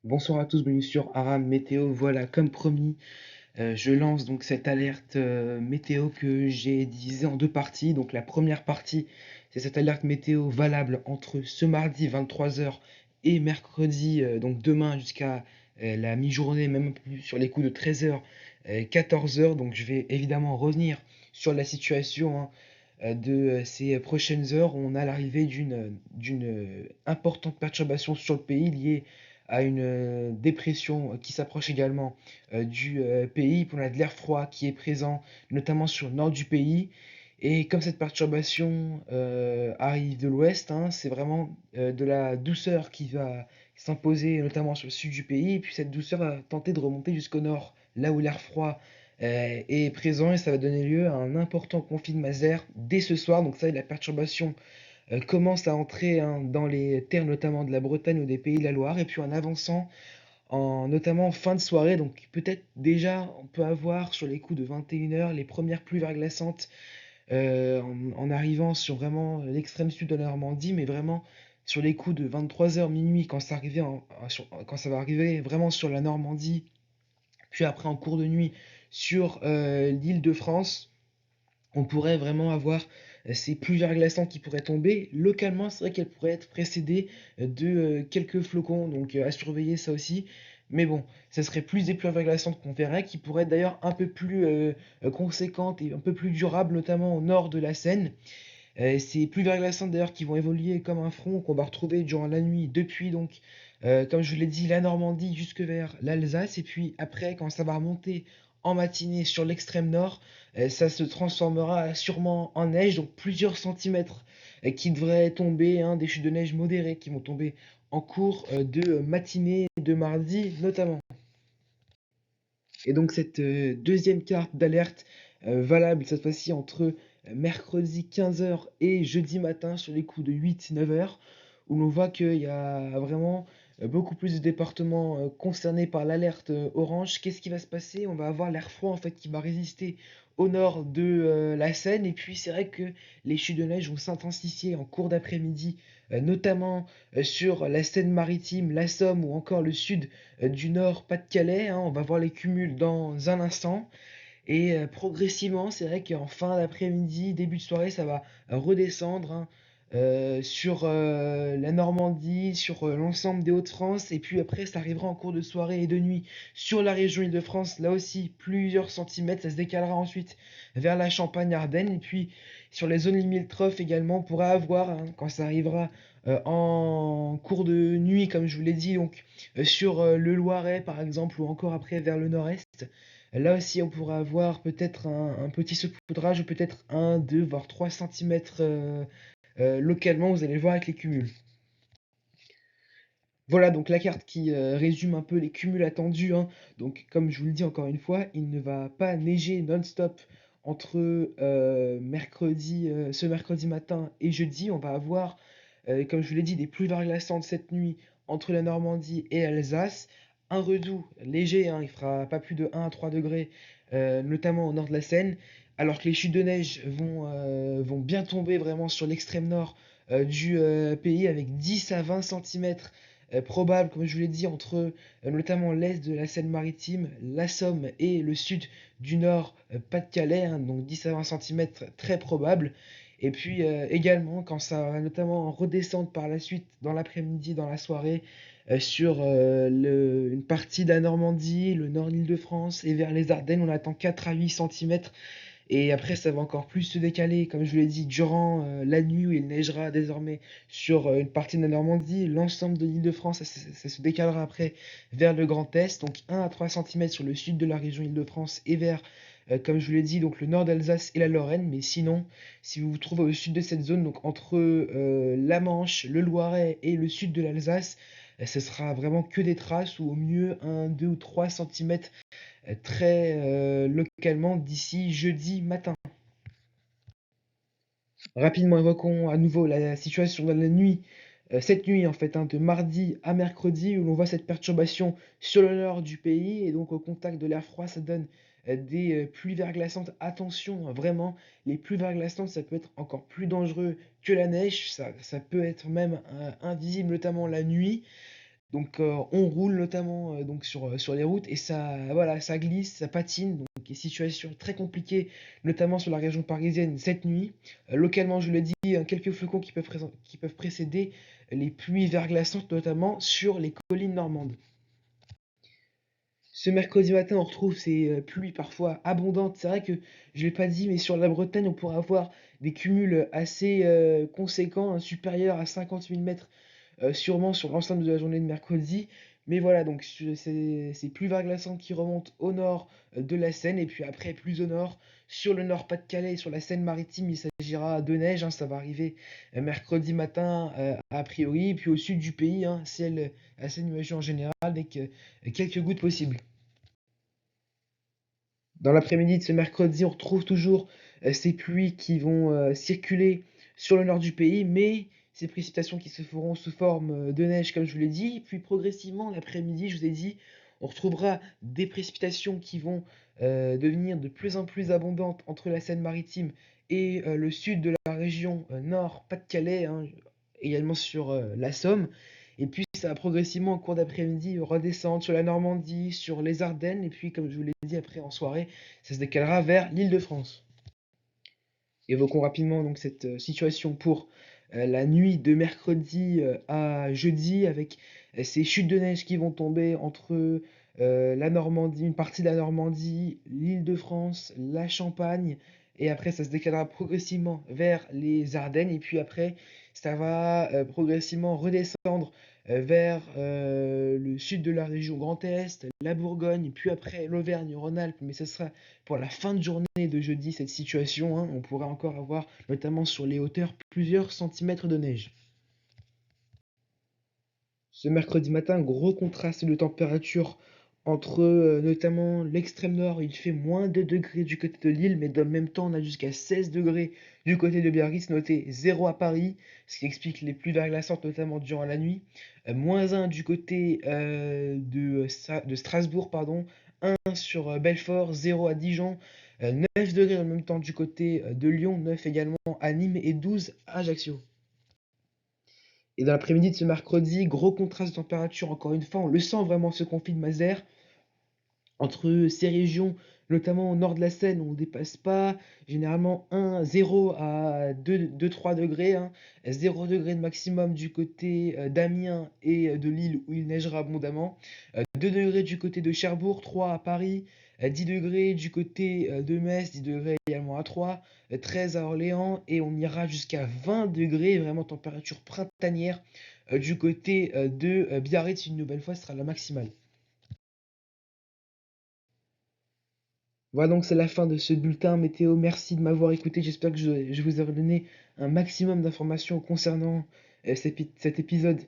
Bonsoir à tous, bienvenue sur Aram Météo. Voilà, comme promis, je lance donc cette alerte météo que j'ai divisée en deux parties. Donc la première partie, c'est cette alerte météo valable entre ce mardi 23 h et mercredi, donc demain jusqu'à la mi-journée, même un peu plus sur les coups de 13 h, 14 h. Donc je vais évidemment revenir sur la situation, hein, de ces prochaines heures. On a l'arrivée d'une importante perturbation sur le pays liée à une dépression qui s'approche également du pays. Puis on a de l'air froid qui est présent, notamment sur le nord du pays. Et comme cette perturbation arrive de l'ouest, hein, c'est vraiment de la douceur qui va s'imposer, notamment sur le sud du pays. Et puis cette douceur va tenter de remonter jusqu'au nord, là où l'air froid est présent. Et ça va donner lieu à un important conflit de masse d'air dès ce soir. Donc ça, la perturbation commence à entrer, hein, dans les terres notamment de la Bretagne ou des Pays de la Loire, et puis en avançant, notamment en fin de soirée, donc peut-être déjà on peut avoir sur les coups de 21 h les premières pluies verglaçantes en arrivant sur vraiment l'extrême sud de la Normandie, mais vraiment sur les coups de 23 h minuit, quand ça va arriver vraiment sur la Normandie, puis après en cours de nuit sur l'île de France, on pourrait vraiment avoir ces pluies verglaçantes qui pourraient tomber. Localement, c'est vrai qu'elles pourraient être précédées de quelques flocons, donc à surveiller ça aussi. Mais bon, ça serait plus des pluies verglaçantes qu'on verrait, qui pourraient être d'ailleurs un peu plus conséquentes et un peu plus durables, notamment au nord de la Seine. Ces pluies verglaçantes d'ailleurs qui vont évoluer comme un front qu'on va retrouver durant la nuit depuis donc, comme je vous l'ai dit, la Normandie jusque vers l'Alsace. Et puis après, quand ça va remonter en matinée sur l'extrême nord, ça se transformera sûrement en neige, donc plusieurs centimètres qui devraient tomber, hein, des chutes de neige modérées qui vont tomber en cours de matinée de mardi notamment. Et donc cette deuxième carte d'alerte, valable cette fois-ci entre mercredi 15 h et jeudi matin sur les coups de 8 9 h, où l'on voit qu'il y a vraiment beaucoup plus de départements concernés par l'alerte orange. Qu'est-ce qui va se passer? On va avoir l'air froid en fait qui va résister au nord de la Seine, et puis c'est vrai que les chutes de neige vont s'intensifier en cours d'après-midi, notamment sur la Seine-Maritime, la Somme ou encore le sud du Nord, Pas-de-Calais, hein. On va voir les cumuls dans un instant. Et progressivement, c'est vrai qu'en fin d'après-midi, début de soirée, ça va redescendre, hein, sur la Normandie, sur l'ensemble des Hauts-de-France. Et puis après, ça arrivera en cours de soirée et de nuit sur la région Île-de-France. Là aussi, plusieurs centimètres. Ça se décalera ensuite vers la Champagne-Ardenne. Et puis sur les zones limitrophes également, on pourra avoir, hein, quand ça arrivera en cours de nuit, comme je vous l'ai dit, donc sur le Loiret par exemple, ou encore après vers le nord-est. Là aussi, on pourra avoir peut-être un petit saupoudrage, ou peut-être un, 2, voire 3 centimètres localement, vous allez le voir avec les cumuls. Voilà donc la carte qui résume un peu les cumuls attendus, hein. Donc comme je vous le dis encore une fois, il ne va pas neiger non-stop entre ce mercredi matin et jeudi. On va avoir, comme je vous l'ai dit, des pluies verglaçantes cette nuit entre la Normandie et l'Alsace. Un redoux léger, hein, il fera pas plus de 1 à 3 degrés, notamment au nord de la Seine, alors que les chutes de neige vont bien tomber vraiment sur l'extrême nord du pays, avec 10 à 20 centimètres probable, comme je vous l'ai dit, entre notamment l'est de la Seine-Maritime, la Somme et le sud du Nord, Pas-de-Calais, hein, donc 10 à 20 centimètres très probable. Et puis également, quand ça va notamment redescendre par la suite dans l'après-midi, dans la soirée, sur une partie de la Normandie, le nord de l'Île-de-France et vers les Ardennes, on attend 4 à 8 centimètres. Et après, ça va encore plus se décaler, comme je vous l'ai dit, durant la nuit où il neigera désormais sur une partie de la Normandie. L'ensemble de l'Île-de-France, ça se décalera après vers le Grand Est, donc 1 à 3 centimètres sur le sud de la région Île-de-France et vers, comme je vous l'ai dit, donc le nord d'Alsace et la Lorraine. Mais sinon, si vous vous trouvez au sud de cette zone, donc entre la Manche, le Loiret et le sud de l'Alsace, ce sera vraiment que des traces, ou au mieux 1, 2 ou 3 centimètres très localement d'ici jeudi matin. Rapidement évoquons à nouveau la situation de la nuit, cette nuit en fait, hein, de mardi à mercredi, où l'on voit cette perturbation sur le nord du pays, et donc au contact de l'air froid, ça donne des pluies verglaçantes. Attention, hein, vraiment, les pluies verglaçantes, ça peut être encore plus dangereux que la neige, ça peut être même invisible, notamment la nuit. Donc on roule notamment donc sur les routes et ça, voilà, ça glisse, ça patine, donc des situations très compliquées, notamment sur la région parisienne cette nuit. Localement, je le dis, quelques flocons qui peuvent précéder les pluies verglaçantes, notamment sur les collines normandes. Ce mercredi matin, on retrouve ces pluies parfois abondantes. C'est vrai que je l'ai pas dit, mais sur la Bretagne, on pourra avoir des cumuls assez conséquents, hein, supérieurs à 50 mm sûrement sur l'ensemble de la journée de mercredi. Mais voilà, donc c'est plus verglaçant qui remonte au nord de la Seine, et puis après plus au nord, sur le Nord-Pas-de-Calais, sur la Seine-Maritime, il s'agira de neige, hein, ça va arriver mercredi matin a priori, puis au sud du pays, hein, ciel assez nuageux en général, avec quelques gouttes possibles. Dans l'après-midi de ce mercredi, on retrouve toujours ces pluies qui vont circuler sur le nord du pays, mais ces précipitations qui se feront sous forme de neige, comme je vous l'ai dit. Puis progressivement, l'après-midi, je vous ai dit, on retrouvera des précipitations qui vont devenir de plus en plus abondantes entre la Seine-Maritime et le sud de la région nord, Pas-de-Calais, hein, également sur la Somme. Et puis ça va progressivement en cours d'après-midi redescendre sur la Normandie, sur les Ardennes, et puis comme je vous l'ai dit après en soirée, ça se décalera vers l'Île-de-France. Évoquons rapidement donc cette situation pour la nuit de mercredi à jeudi, avec ces chutes de neige qui vont tomber entre la Normandie, une partie de la Normandie, l'Île-de-France, la Champagne, et après ça se décalera progressivement vers les Ardennes, et puis après ça va progressivement redescendre vers le sud de la région Grand Est, la Bourgogne, puis après l'Auvergne-Rhône-Alpes, mais ce sera pour la fin de journée de jeudi cette situation, hein. On pourrait encore avoir, notamment sur les hauteurs, plusieurs centimètres de neige. Ce mercredi matin, gros contraste de température entre notamment l'extrême nord, il fait moins 2 degrés du côté de Lille, mais dans le même temps, on a jusqu'à 16 degrés du côté de Biarritz, noté 0 à Paris, ce qui explique les pluies verglaçantes, notamment durant la nuit. Moins 1 du côté de Strasbourg, pardon, 1 sur Belfort, 0 à Dijon, 9 degrés en même temps du côté de Lyon, 9 également à Nîmes et 12 à Ajaccio. Et dans l'après-midi de ce mercredi, gros contraste de température, encore une fois, on le sent vraiment ce conflit de Mazères entre ces régions, notamment au nord de la Seine, où on ne dépasse pas généralement 0 à 2-3 degrés, hein, 0 degré de maximum du côté d'Amiens et de Lille où il neigera abondamment, 2 degrés du côté de Cherbourg, 3 à Paris, 10 degrés du côté de Metz, 10 degrés également à Troyes, 13 à Orléans, et on ira jusqu'à 20 degrés, vraiment température printanière, du côté de Biarritz, une nouvelle fois, ce sera la maximale. Voilà, donc c'est la fin de ce bulletin météo. Merci de m'avoir écouté. J'espère que je vous ai redonné un maximum d'informations concernant cet épisode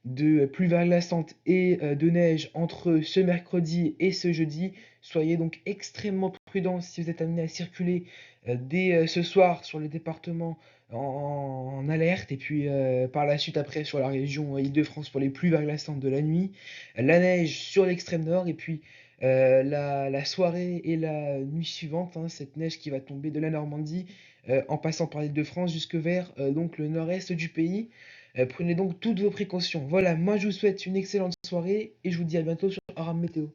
de pluie verglaçante et de neige entre ce mercredi et ce jeudi. Soyez donc extrêmement prudents si vous êtes amené à circuler dès ce soir sur le département en alerte, et puis par la suite après sur la région Île-de-France pour les pluies verglaçantes de la nuit, la neige sur l'extrême nord, et puis la soirée et la nuit suivante, hein, cette neige qui va tomber de la Normandie en passant par l'Île-de-France jusque vers donc le nord-est du pays. Prenez donc toutes vos précautions. Voilà, moi je vous souhaite une excellente soirée et je vous dis à bientôt sur Aram Météo.